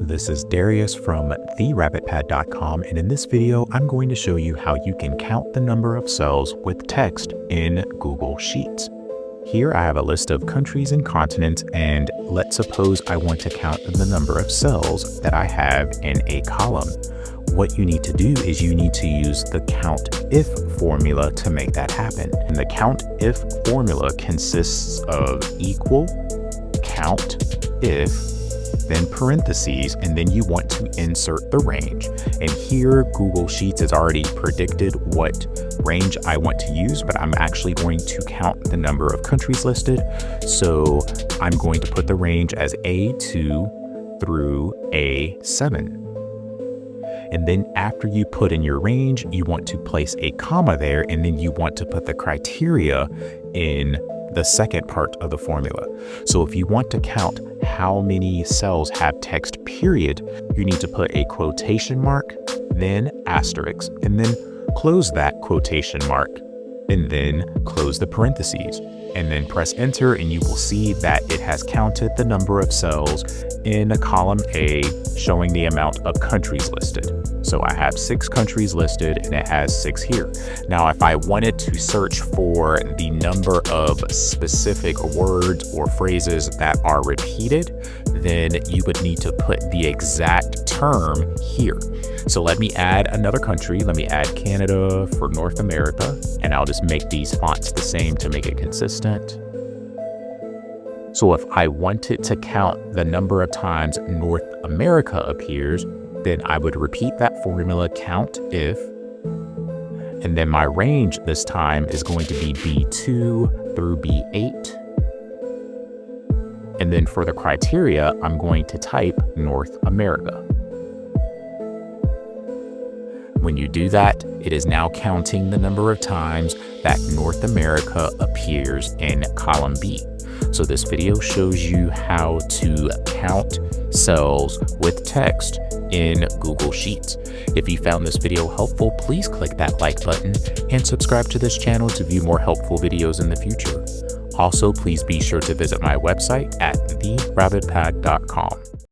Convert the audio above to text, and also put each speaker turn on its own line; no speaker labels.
This is Darius from therabbitpad.com, and in this video I'm going to show you how you can count the number of cells with text in Google Sheets. Here I have a list of countries and continents, and let's suppose I want to count the number of cells that I have in a column. What you need to do is you need to use the COUNTIF formula to make that happen. And the COUNTIF formula consists of equal, COUNTIF, then parentheses, and then you want to insert the range. And here Google Sheets has already predicted what range I want to use, but I'm actually going to count the number of countries listed. So I'm going to put the range as A2 through A7. And then after you put in your range, you want to place a comma there, and then you want to put the criteria in the second part of the formula. So if you want to count how many cells have text period, you need to put a quotation mark, then asterisk, and then close that quotation mark, and then close the parentheses, and then press enter, and you will see that it has counted the number of cells in column A, showing the amount of countries listed. So I have 6 countries listed and it has 6 here. Now, if I wanted to search for the number of specific words or phrases that are repeated, then you would need to put the exact term here. So let me add another country. Let me add Canada for North America, and I'll just make these fonts the same to make it consistent. So if I wanted to count the number of times North America appears, then I would repeat that formula, COUNTIF, and then my range this time is going to be B2 through B8. And then for the criteria, I'm going to type North America. When you do that, it is now counting the number of times that North America appears in column B. So this video shows you how to count cells with text in Google Sheets. If you found this video helpful, please click that like button and subscribe to this channel to view more helpful videos in the future. Also, please be sure to visit my website at therabbitpad.com.